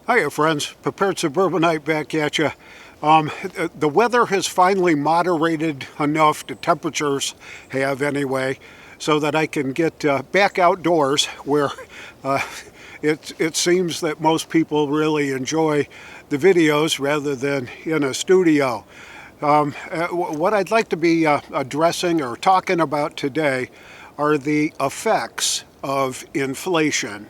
Hiya, friends. Prepared Suburbanite back at you. The weather has finally moderated enough, the temperatures have anyway, so that I can get back outdoors where uh, it seems that most people really enjoy the videos rather than in a studio. What I'd like to be addressing or talking about today are the effects of inflation.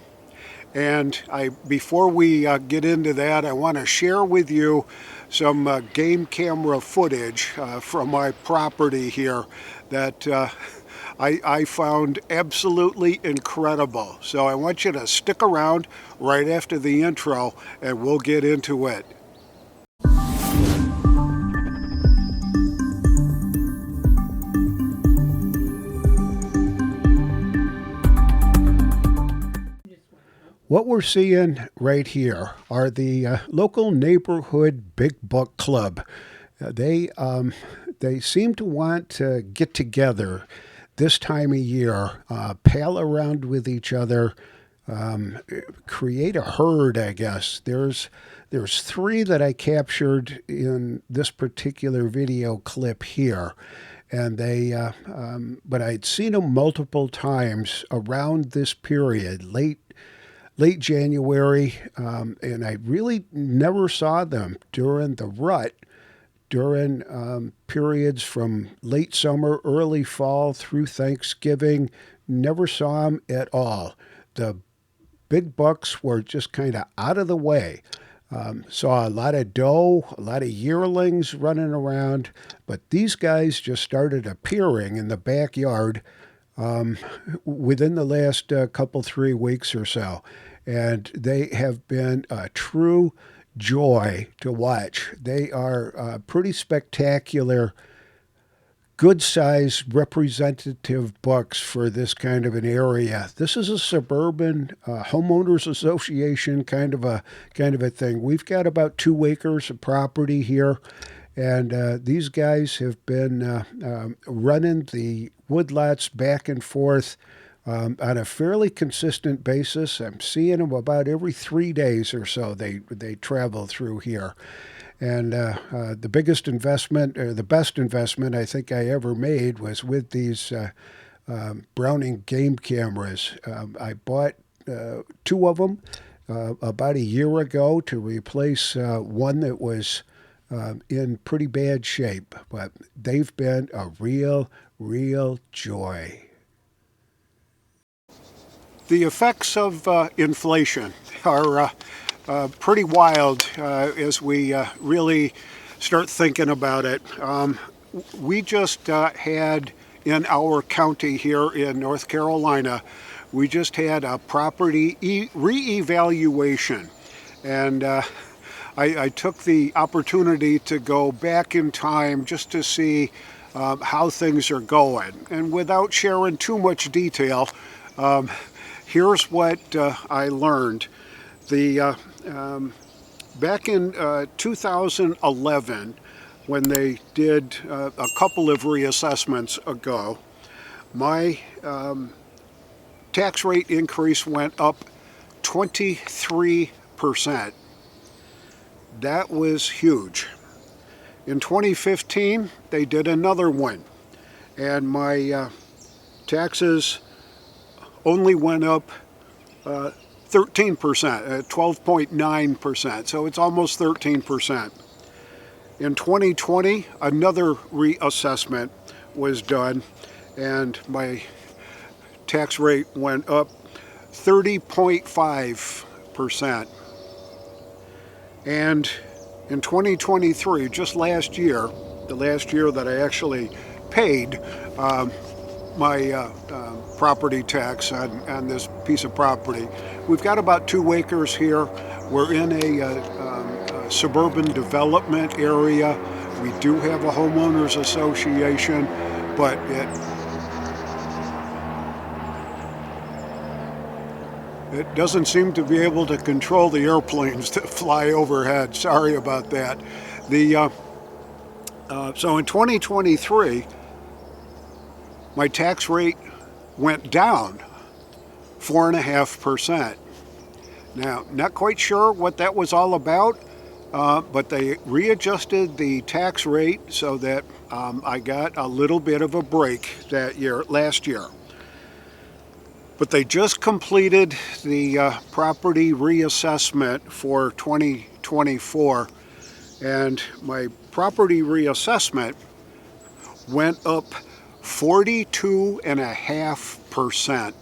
And before we get into that, I want to share with you some game camera footage from my property here that I found absolutely incredible. So I want you to stick around right after the intro and we'll get into it. What we're seeing right here are the local neighborhood big buck club. They seem to want to get together this time of year, pal around with each other, create a herd. I guess there's three that I captured in this particular video clip here, and but I'd seen them multiple times around this period, late January, and I really never saw them during the rut, during periods from late summer, early fall through Thanksgiving. Never saw them at all. The big bucks were just kind of out of the way. Saw a lot of doe, a lot of yearlings running around, but these guys just started appearing in the backyard within the last couple, 3 weeks or so. And they have been a true joy to watch. They are pretty spectacular, good sized representative bucks for this kind of an area. This is a suburban homeowners association kind of a thing. We've got about 2 acres of property here. And these guys have been running the woodlots back and forth on a fairly consistent basis. I'm seeing them about every 3 days or so. They travel through here. And the biggest investment, or the best investment I think I ever made, was with these Browning game cameras. I bought 2 of them about a year ago to replace one that was in pretty bad shape, but they've been a real joy. The effects of inflation are pretty wild as we really start thinking about it. We just had in our county here in North Carolina, we just had a property reevaluation, and I took the opportunity to go back in time just to see how things are going. And without sharing too much detail, here's what I learned. Back in 2011, when they did a couple of reassessments ago, my tax rate increase went up 23%. That was huge. In 2015, they did another one, and my taxes only went up 13%, 12.9%, so it's almost 13%. In 2020, another reassessment was done, and my tax rate went up 30.5%. And in 2023, just last year, the last year that I actually paid my property tax on this piece of property, we've got about 2 acres here. We're in a suburban development area. We do have a homeowners association, but it doesn't seem to be able to control the airplanes that fly overhead. Sorry about that. So in 2023, my tax rate went down 4.5%. Now, not quite sure what that was all about, but they readjusted the tax rate so that I got a little bit of a break last year. But they just completed the property reassessment for 2024, and my property reassessment went up 42.5%.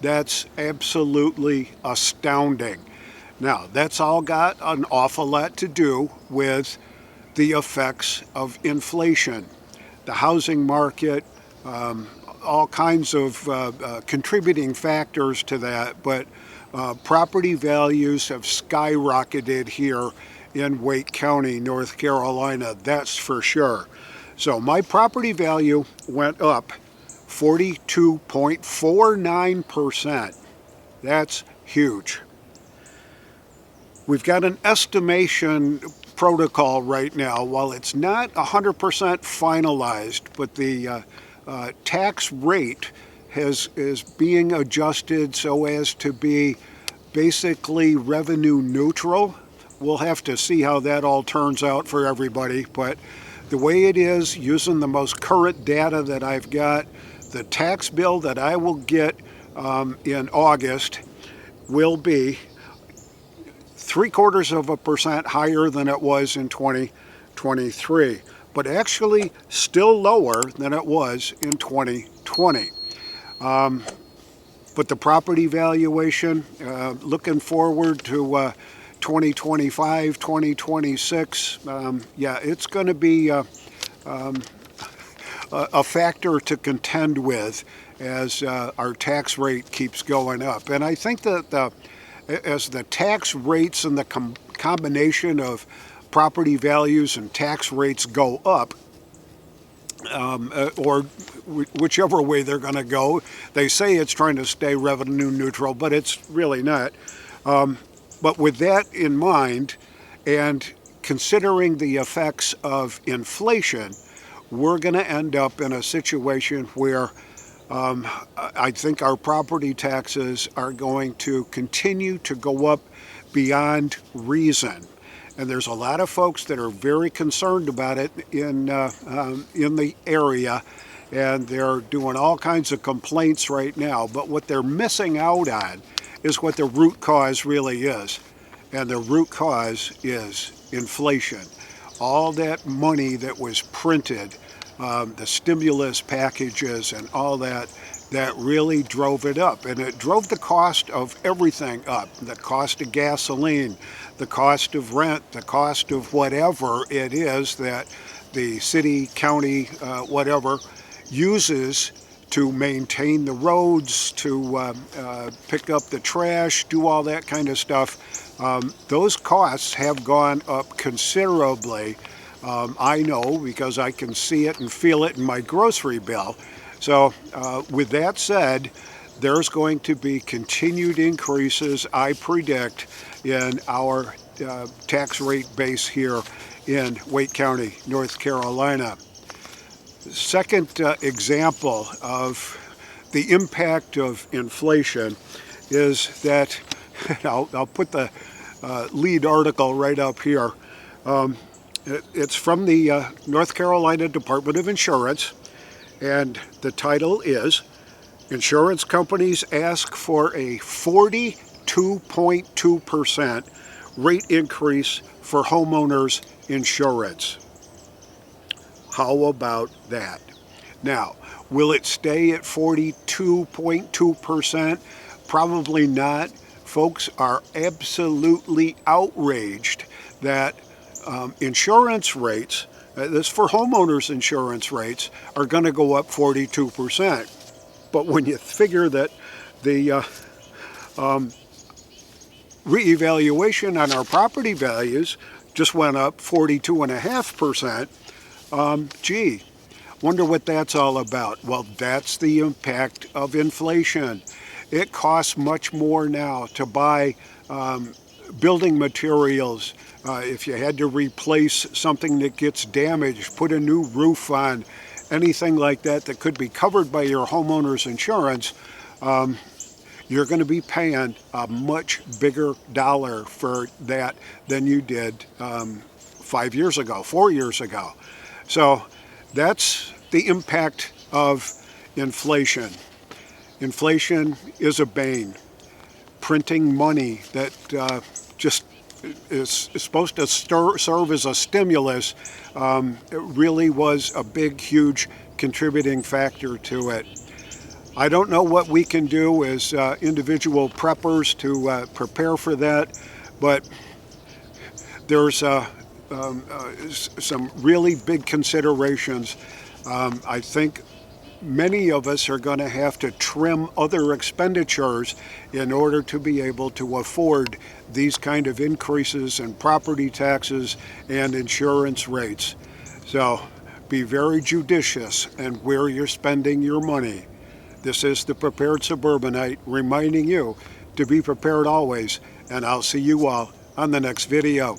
That's absolutely astounding. Now, that's all got an awful lot to do with the effects of inflation, the housing market, all kinds of contributing factors to that. But property values have skyrocketed here in Wake County, North Carolina, that's for sure. So my property value went up 42.49%. That's huge. We've got an estimation protocol right now. While it's not 100% finalized, but the tax rate is being adjusted so as to be basically revenue neutral. We'll have to see how that all turns out for everybody, but the way it is, using the most current data that I've got, the tax bill that I will get in August will be 0.75% higher than it was in 2023, but actually still lower than it was in 2020. But the property valuation, looking forward to 2025, 2026, yeah, it's going to be a factor to contend with as our tax rate keeps going up. And I think that as the tax rates and the combination of property values and tax rates go up, or whichever way they're going to go, they say it's trying to stay revenue neutral, but it's really not. But with that in mind, and considering the effects of inflation, we're going to end up in a situation where I think our property taxes are going to continue to go up beyond reason. And there's a lot of folks that are very concerned about it in the area, and they're doing all kinds of complaints right now. But what they're missing out on is what the root cause really is. And the root cause is inflation. All that money that was printed, the stimulus packages and all that, that really drove it up. And it drove the cost of everything up. The cost of gasoline, the cost of rent, the cost of whatever it is that the city, county, whatever, uses to maintain the roads, to pick up the trash, do all that kind of stuff. Those costs have gone up considerably. I know because I can see it and feel it in my grocery bill. So with that said, there's going to be continued increases, I predict, in our tax rate base here in Wake County, North Carolina. Second example of the impact of inflation is that, I'll put the lead article right up here. It's from the North Carolina Department of Insurance, and the title is, Insurance Companies Ask for a 42.2% rate increase for homeowners insurance. How about that? Now, will it stay at 42.2%? Probably not. Folks are absolutely outraged that insurance rates, this for homeowners insurance rates, are going to go up 42%. But when you figure that the reevaluation on our property values just went up 42.5%, gee, wonder what that's all about. Well, that's the impact of inflation. It costs much more now to buy building materials. If you had to replace something that gets damaged, put a new roof on, anything like that that could be covered by your homeowner's insurance, you're going to be paying a much bigger dollar for that than you did 5 years ago, 4 years ago. So that's the impact of inflation. Inflation is a bane. Printing money that just is supposed to serve as a stimulus, it really was a big, huge contributing factor to it. I don't know what we can do as individual preppers to prepare for that, but there's some really big considerations. I think many of us are going to have to trim other expenditures in order to be able to afford these kind of increases in property taxes and insurance rates. So be very judicious in where you're spending your money. This is the Prepared Suburbanite reminding you to be prepared always, and I'll see you all on the next video.